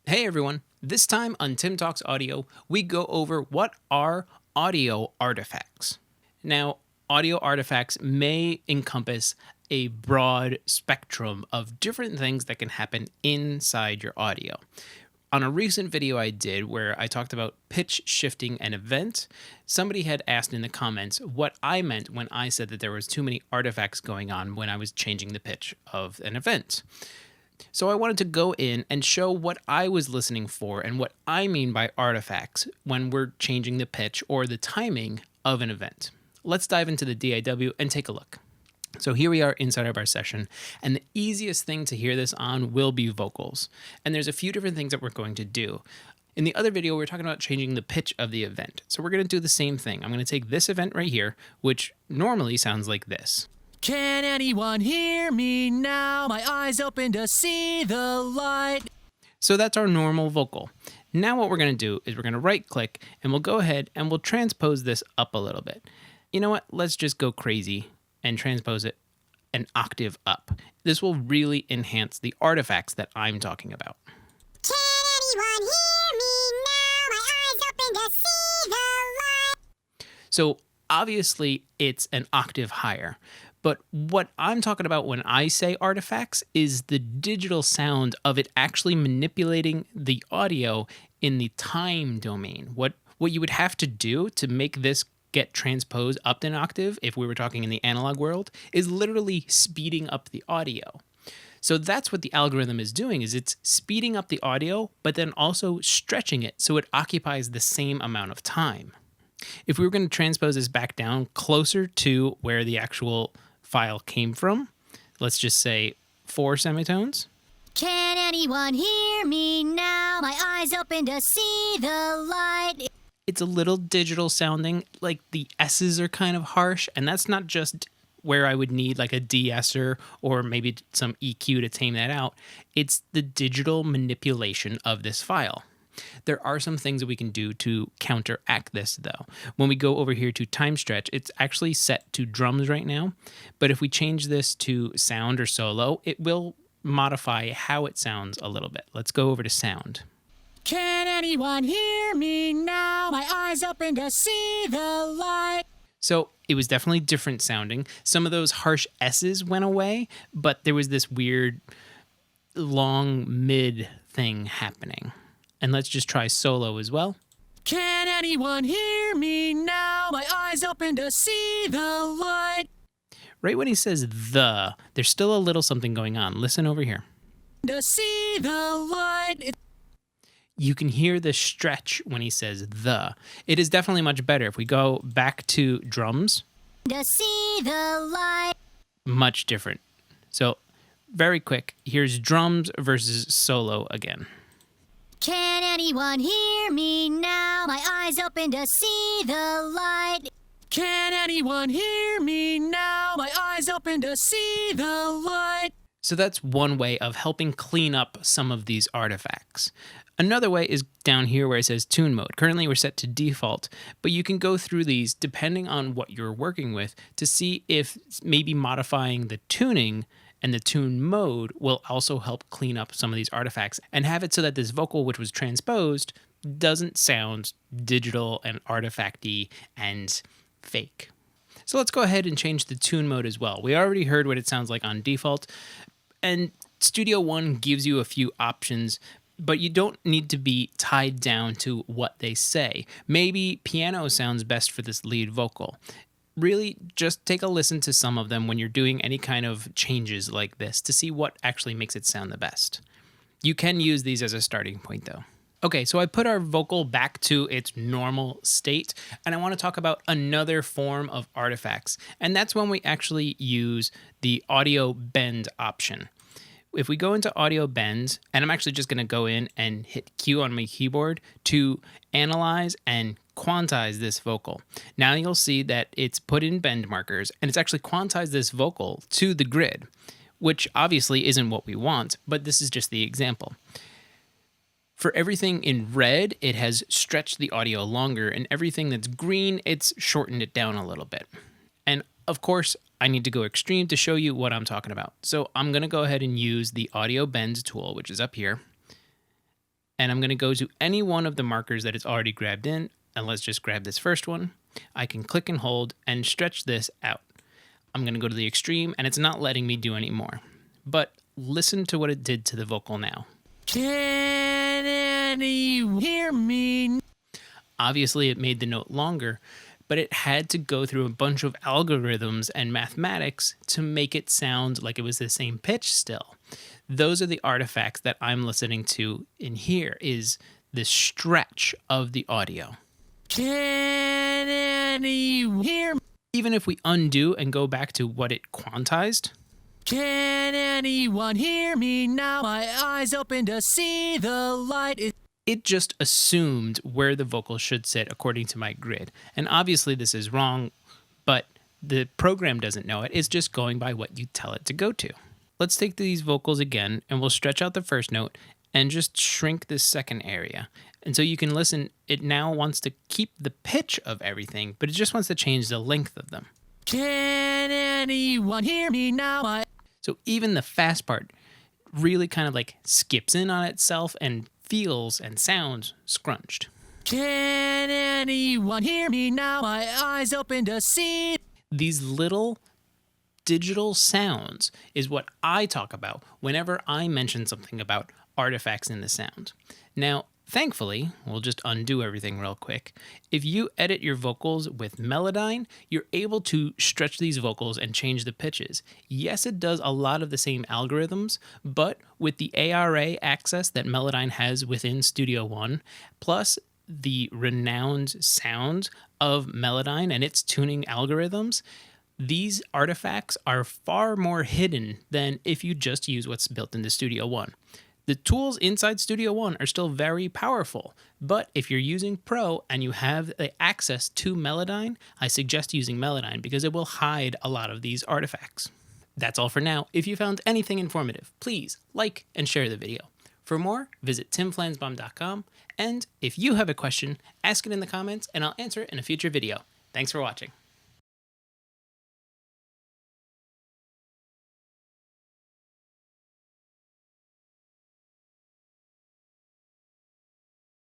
Hey everyone, this time on Tim Talks Audio, we go over what are audio artifacts. Now, audio artifacts may encompass a broad spectrum of different things that can happen inside your audio. On a recent video I did where I talked about pitch shifting an event, somebody had asked in the comments what I meant when I said that there was too many artifacts going on when I was changing the pitch of an event. So I wanted to go in and show what I was listening for and what I mean by artifacts when we're changing the pitch or the timing of an event. Let's dive into the DAW and take a look. So here we are inside of our session, and the easiest thing to hear this on will be vocals. And there's a few different things that we're going to do. In the other video, we were talking about changing the pitch of the event. So we're going to do the same thing. I'm going to take this event right here, which normally sounds like this. Can anyone hear me now? My eyes open to see the light. So that's our normal vocal. Now what we're going to do is we're going to right click and we'll go ahead and we'll transpose this up a little bit. You know what? Let's just go crazy and transpose it an octave up. This will really enhance the artifacts that I'm talking about. Can anyone hear me now? My eyes open to see the light. So obviously it's an octave higher. But what I'm talking about when I say artifacts is the digital sound of it actually manipulating the audio in the time domain. What you would have to do to make this get transposed up an octave, if we were talking in the analog world, is literally speeding up the audio. So that's what the algorithm is doing, is it's speeding up the audio, but then also stretching it so it occupies the same amount of time. If we were going to transpose this back down closer to where the actual file came from, let's just say 4 semitones. Can anyone hear me now? My eyes open to see the light. It's a little digital sounding, like the S's are kind of harsh, and that's not just where I would need like a de-esser or maybe some EQ to tame that out. It's the digital manipulation of this file. There are some things that we can do to counteract this, though. When we go over here to time stretch, it's actually set to drums right now. But if we change this to sound or solo, it will modify how it sounds a little bit. Let's go over to sound. Can anyone hear me now? My eyes open to see the light. So it was definitely different sounding. Some of those harsh S's went away, but there was this weird long mid thing happening. And let's just try solo as well. Can anyone hear me now? My eyes open to see the light. Right when he says the, there's still a little something going on. Listen over here. To see the light. You can hear the stretch when he says the. It is definitely much better. If we go back to drums. To see the light. Much different. So very quick. Here's drums versus solo again. Can anyone hear me now? My eyes open to see the light. Can anyone hear me now? My eyes open to see the light. So that's one way of helping clean up some of these artifacts. Another way is down here where it says tune mode. Currently we're set to default, but you can go through these depending on what you're working with to see if maybe modifying the tuning and the tune mode will also help clean up some of these artifacts and have it so that this vocal, which was transposed, doesn't sound digital and artifacty and fake. So let's go ahead and change the tune mode as well. We already heard what it sounds like on default, and Studio One gives you a few options, but you don't need to be tied down to what they say. Maybe piano sounds best for this lead vocal. Really, just take a listen to some of them when you're doing any kind of changes like this to see what actually makes it sound the best. You can use these as a starting point, though. Okay, so I put our vocal back to its normal state, and I want to talk about another form of artifacts, and that's when we actually use the audio bend option. If we go into audio bends, and I'm actually just going to go in and hit Q on my keyboard to analyze and quantize this vocal. Now you'll see that it's put in bend markers, and it's actually quantized this vocal to the grid, which obviously isn't what we want, but this is just the example. For everything in red, it has stretched the audio longer, and everything that's green, it's shortened it down a little bit. And of course, I need to go extreme to show you what I'm talking about. So I'm going to go ahead and use the audio bend tool, which is up here. And I'm going to go to any one of the markers that it's already grabbed in. And let's just grab this first one. I can click and hold and stretch this out. I'm going to go to the extreme, and it's not letting me do any more. But listen to what it did to the vocal now. Can anyone hear me? Obviously, it made the note longer, but it had to go through a bunch of algorithms and mathematics to make it sound like it was the same pitch still. Those are the artifacts that I'm listening to in here, is the stretch of the audio. Can anyone hear me? Even if we undo and go back to what it quantized, Can anyone hear me now? My eyes open to see the light. it just assumed where the vocal should sit according to my grid. And obviously this is wrong, but the program doesn't know it. It's just going by what you tell it to go to. Let's take these vocals again, and we'll stretch out the first note and just shrink this second area. And so you can listen, it now wants to keep the pitch of everything, but it just wants to change the length of them. Can anyone hear me now? So even the fast part really kind of like skips in on itself and feels and sounds scrunched. Can anyone hear me now? My eyes open to see. These little digital sounds is what I talk about whenever I mention something about artifacts in the sound. Now, thankfully, we'll just undo everything real quick. If you edit your vocals with Melodyne, you're able to stretch these vocals and change the pitches. Yes, it does a lot of the same algorithms, but with the ARA access that Melodyne has within Studio One, plus the renowned sound of Melodyne and its tuning algorithms, these artifacts are far more hidden than if you just use what's built into Studio One. The tools inside Studio One are still very powerful, but if you're using Pro and you have the access to Melodyne, I suggest using Melodyne because it will hide a lot of these artifacts. That's all for now. If you found anything informative, please like and share the video. For more, visit timflansbaum.com, and if you have a question, ask it in the comments and I'll answer it in a future video. Thanks for watching.